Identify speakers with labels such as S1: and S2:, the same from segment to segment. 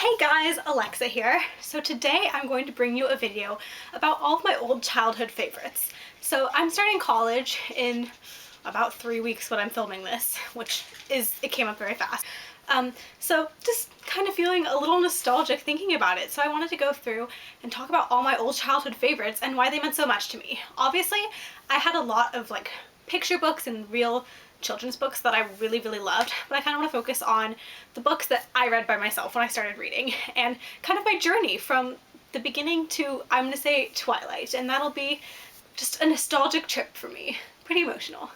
S1: Hey guys, Alexa here. So today I'm going to bring you a video about all of my old childhood favorites. So I'm starting college in about 3 weeks when I'm filming this, it came up very fast. So just kind of feeling a little nostalgic thinking about it. So I wanted to go through and talk about all my old childhood favorites and why they meant so much to me. Obviously, I had a lot of picture books and real children's books that I really loved, but I kind of want to focus on the books that I read by myself when I started reading and kind of my journey from the beginning to, I'm going to say, Twilight, and that'll be just a nostalgic trip for me. Pretty emotional.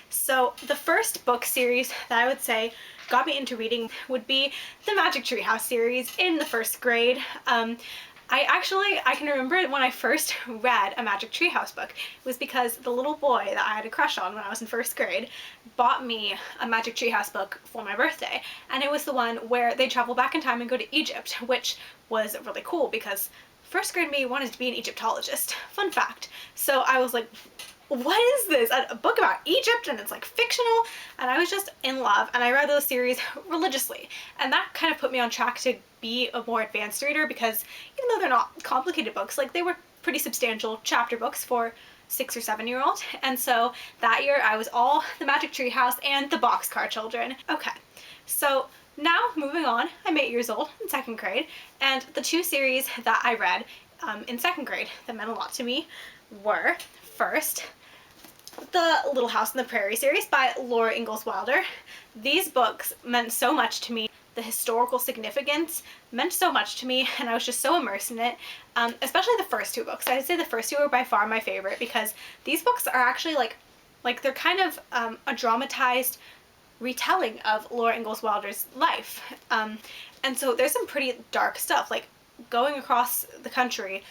S1: So the first book series that I would say got me into reading would be the Magic Tree House series in the first grade. I can remember it when I first read a Magic Tree House book. It was because the little boy that I had a crush on when I was in first grade bought me a Magic Tree House book for my birthday. And it was the one where they travel back in time and go to Egypt, which was really cool because first grade me wanted to be an Egyptologist. Fun fact. So I was like, what is this? A book about Egypt and it's fictional? And I was just in love, and I read those series religiously. And that kind of put me on track to be a more advanced reader because even though they're not complicated books, they were pretty substantial chapter books for 6 or 7-year-old. And so that year I was all the Magic Tree House and the Boxcar Children. Okay, so now moving on, I'm 8 years old in second grade, and the two series that I read in second grade that meant a lot to me were, first, the Little House on the Prairie series by Laura Ingalls Wilder. These books meant so much to me. The historical significance meant so much to me, and I was just so immersed in it, especially the first two books. I'd say the first two are by far my favorite because these books are actually they're kind of a dramatized retelling of Laura Ingalls Wilder's life. And so there's some pretty dark stuff, going across the country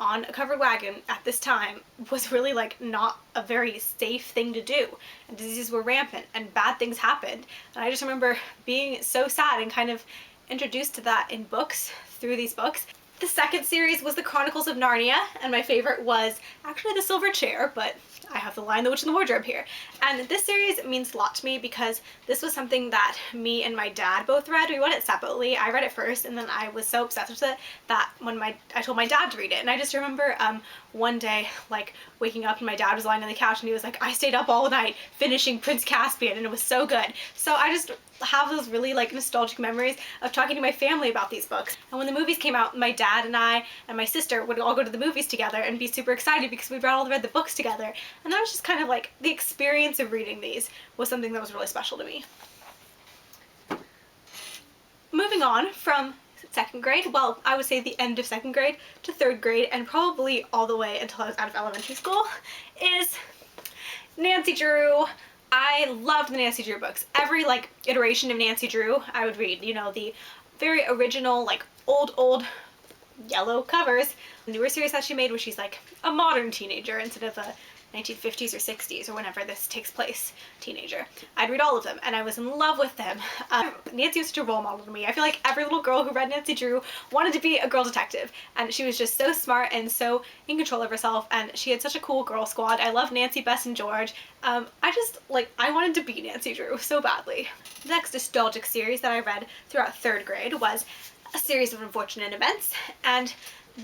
S1: on a covered wagon at this time was really not a very safe thing to do, and diseases were rampant and bad things happened, and I just remember being so sad and kind of introduced to that in books through these books. The second series was the Chronicles of Narnia, and my favorite was actually The Silver Chair, but I have The Lion, the Witch, and the Wardrobe here. And this series means a lot to me because this was something that me and my dad both read. We read it separately. I read it first, and then I was so obsessed with it that when I told my dad to read it. And I just remember one day waking up and my dad was lying on the couch and he was like, I stayed up all night finishing Prince Caspian, and it was so good. So I just have those really nostalgic memories of talking to my family about these books. And when the movies came out, my dad and I and my sister would all go to the movies together and be super excited because we'd all read the books together. And that was just kind of the experience of reading these was something that was really special to me. Moving on from second grade, well, I would say the end of second grade to third grade, and probably all the way until I was out of elementary school, is Nancy Drew. I loved the Nancy Drew books. Every iteration of Nancy Drew I would read. You know, the very original old yellow covers. The newer series that she made where she's a modern teenager instead of a 1950s or 60s or whenever this takes place teenager. I'd read all of them and I was in love with them. Nancy was such a role model to me. I feel like every little girl who read Nancy Drew wanted to be a girl detective, and she was just so smart and so in control of herself, and she had such a cool girl squad. I love Nancy, Bess, and George. I wanted to be Nancy Drew so badly. The next nostalgic series that I read throughout third grade was A Series of Unfortunate Events, and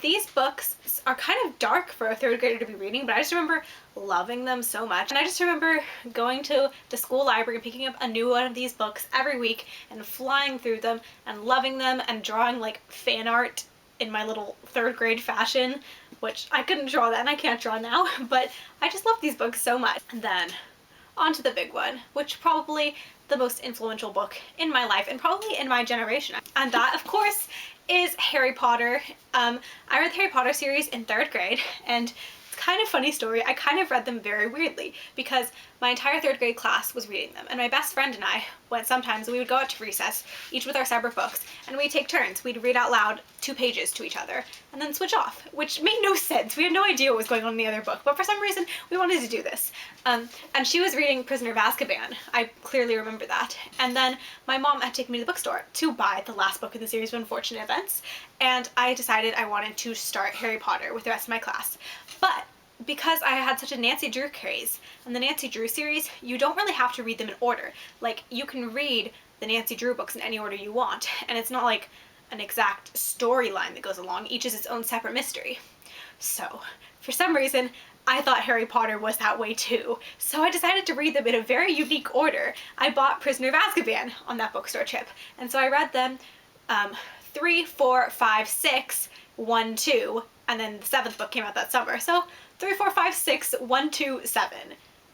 S1: these books are kind of dark for a third grader to be reading, but I just remember loving them so much. And I just remember going to the school library and picking up a new one of these books every week and flying through them and loving them and drawing fan art in my little third grade fashion, which I couldn't draw then, I can't draw now, but I just love these books so much. And then on to the big one, which probably the most influential book in my life and probably in my generation. And that, of course, is Harry Potter. I read the Harry Potter series in third grade, and it's kind of a funny story. I kind of read them very weirdly because my entire third grade class was reading them, and my best friend and I sometimes we would go out to recess, each with our separate books, and we'd take turns. We'd read out loud 2 pages to each other and then switch off, which made no sense. We had no idea what was going on in the other book, but for some reason we wanted to do this. And she was reading Prisoner of Azkaban. I clearly remember that. And then my mom had taken me to the bookstore to buy the last book in the series of Unfortunate Events, and I decided I wanted to start Harry Potter with the rest of my class. But because I had such a Nancy Drew craze, and the Nancy Drew series, you don't really have to read them in order. You can read the Nancy Drew books in any order you want, and it's not an exact storyline that goes along. Each is its own separate mystery. So, for some reason, I thought Harry Potter was that way too, so I decided to read them in a very unique order. I bought Prisoner of Azkaban on that bookstore trip, and so I read them 3, 4, 5, 6, 1, 2, and then the 7th book came out that summer. So 3, 4, 5, 6, 1, 2, 7.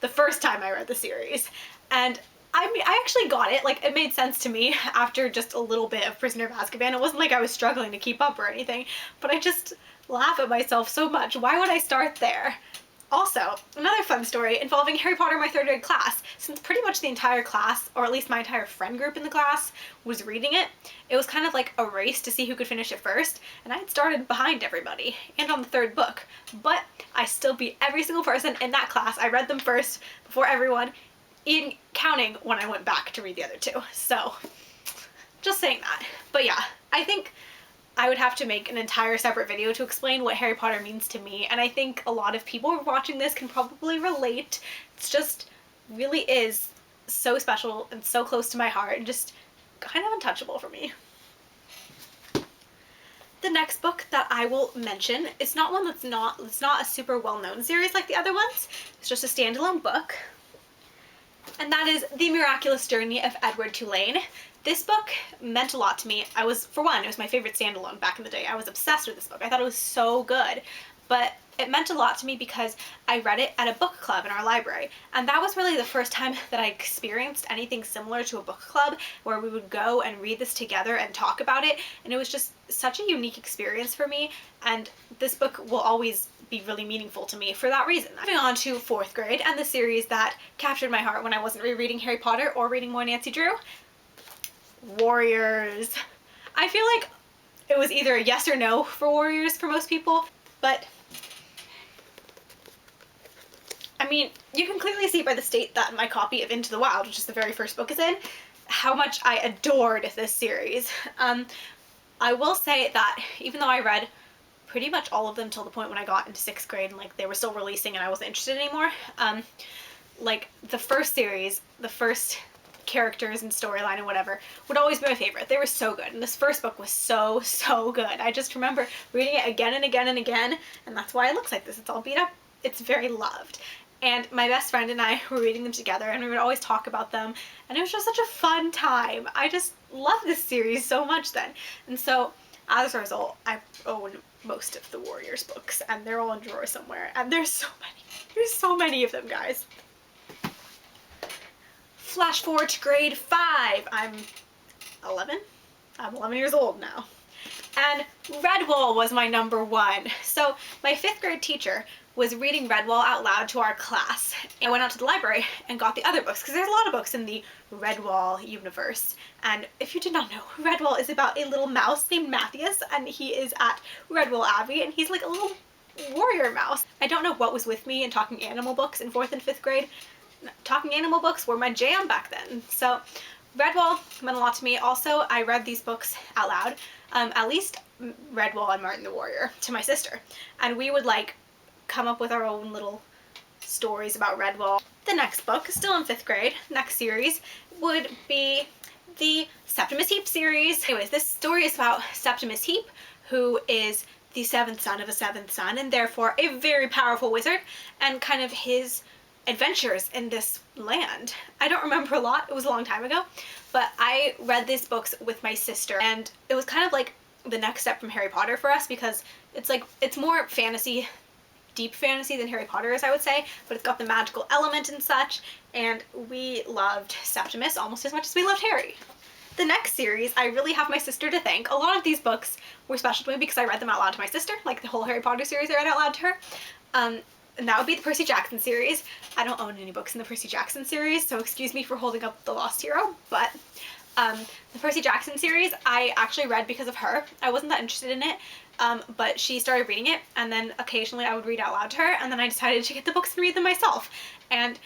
S1: The first time I read the series. And I mean, I actually got it. Like, it made sense to me after just a little bit of Prisoner of Azkaban. It wasn't like I was struggling to keep up or anything, but I just laugh at myself so much. Why would I start there? Also, another fun story involving Harry Potter in my 3rd grade class. Since pretty much the entire class, or at least my entire friend group in the class, was reading it, it was kind of like a race to see who could finish it first, and I had started behind everybody, and on the 3rd book. But I still beat every single person in that class. I read them first before everyone, in counting when I went back to read the other 2. So, just saying that. But yeah, I think I would have to make an entire separate video to explain what Harry Potter means to me, and I think a lot of people watching this can probably relate. It's just really is so special and so close to my heart and just kind of untouchable for me. The next book that I will mention is not one it's not a super well-known series like the other ones. It's just a standalone book. And that is The Miraculous Journey of Edward Tulane. This book meant a lot to me. For one, it was my favorite standalone back in the day. I was obsessed with this book. I thought it was so good. But it meant a lot to me because I read it at a book club in our library. And that was really the first time that I experienced anything similar to a book club where we would go and read this together and talk about it. And it was just such a unique experience for me. And this book will always be really meaningful to me for that reason. Moving on to 4th grade and the series that captured my heart when I wasn't rereading Harry Potter or reading more Nancy Drew. Warriors. I feel like it was either a yes or no for Warriors for most people, but I mean, you can clearly see by the state that my copy of Into the Wild, which is the very first book, is in, how much I adored this series. I will say that even though I read pretty much all of them till the point when I got into 6th grade and like they were still releasing and I wasn't interested anymore, like the first series, the first characters and storyline and whatever would always be my favorite. They were so good, and this first book was so good. I just remember reading it again and again and again, and that's why it looks like this. It's all beat up. It's very loved. And my best friend and I were reading them together, and we would always talk about them, and it was just such a fun time. I just loved this series so much then. And so as a result, I own most of the Warriors books, and they're all in drawers somewhere, and there's so many of them, guys. Flash forward to grade 5. I'm 11. I'm 11 years old now. And Redwall was my number 1. So my 5th grade teacher was reading Redwall out loud to our class. I went out to the library and got the other books, because there's a lot of books in the Redwall universe. And if you did not know, Redwall is about a little mouse named Matthias, and he is at Redwall Abbey, and he's like a little warrior mouse. I don't know what was with me in talking animal books in 4th and 5th grade. Talking animal books were my jam back then. So Redwall meant a lot to me. Also, I read these books out loud, at least Redwall and Martin the Warrior, to my sister. And we would like come up with our own little stories about Redwall. The next book, still in 5th grade, next series, would be the Septimus Heap series. Anyways, this story is about Septimus Heap, who is the 7th son of a 7th son, and therefore a very powerful wizard, and kind of his adventures in this land. I don't remember a lot, it was a long time ago, but I read these books with my sister, and it was kind of like the next step from Harry Potter for us, because it's more fantasy, deep fantasy than Harry Potter is, I would say, but it's got the magical element and such, and we loved Septimus almost as much as we loved Harry. The next series, I really have my sister to thank. A lot of these books were special to me because I read them out loud to my sister, like the whole Harry Potter series I read out loud to her. And that would be the Percy Jackson series. I don't own any books in the Percy Jackson series, so excuse me for holding up The Lost Hero, but the Percy Jackson series I actually read because of her. I wasn't that interested in it, but she started reading it, and then occasionally I would read out loud to her, and then I decided to get the books and read them myself. And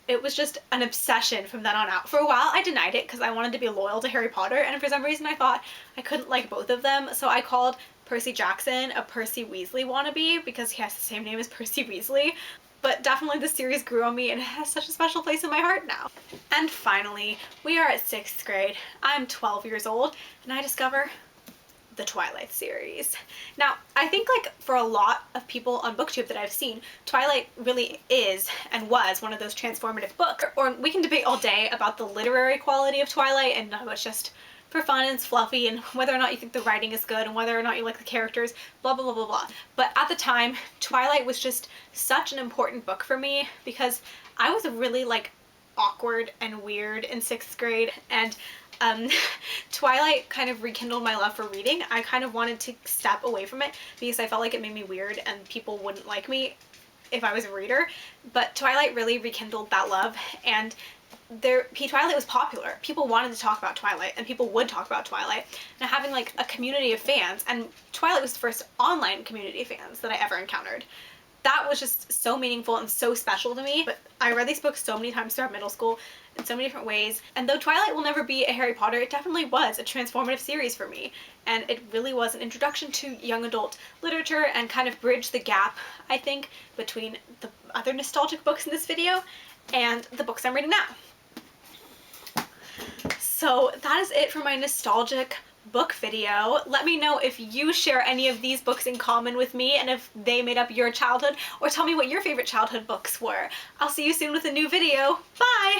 S1: it was just an obsession from then on out. For a while I denied it because I wanted to be loyal to Harry Potter, and for some reason I thought I couldn't like both of them, so I called Percy Jackson a Percy Weasley wannabe because he has the same name as Percy Weasley. But definitely the series grew on me and it has such a special place in my heart now. And finally, we are at 6th grade. I'm 12 years old and I discover the Twilight series. Now, I think like for a lot of people on BookTube that I've seen, Twilight really is and was one of those transformative books. Or we can debate all day about the literary quality of Twilight and how it's just for fun and it's fluffy and whether or not you think the writing is good and whether or not you like the characters, blah blah blah blah blah. But at the time, Twilight was just such an important book for me because I was really like awkward and weird in 6th grade, and Twilight kind of rekindled my love for reading. I kind of wanted to step away from it because I felt like it made me weird and people wouldn't like me if I was a reader, but Twilight really rekindled that love, and Twilight was popular. People wanted to talk about Twilight, and people would talk about Twilight. And having like a community of fans, and Twilight was the first online community of fans that I ever encountered. That was just so meaningful and so special to me. But I read these books so many times throughout middle school in so many different ways. And though Twilight will never be a Harry Potter, it definitely was a transformative series for me. And it really was an introduction to young adult literature and kind of bridged the gap, I think, between the other nostalgic books in this video and the books I'm reading now. So that is it for my nostalgic book video. Let me know if you share any of these books in common with me and if they made up your childhood, or tell me what your favorite childhood books were. I'll see you soon with a new video. Bye!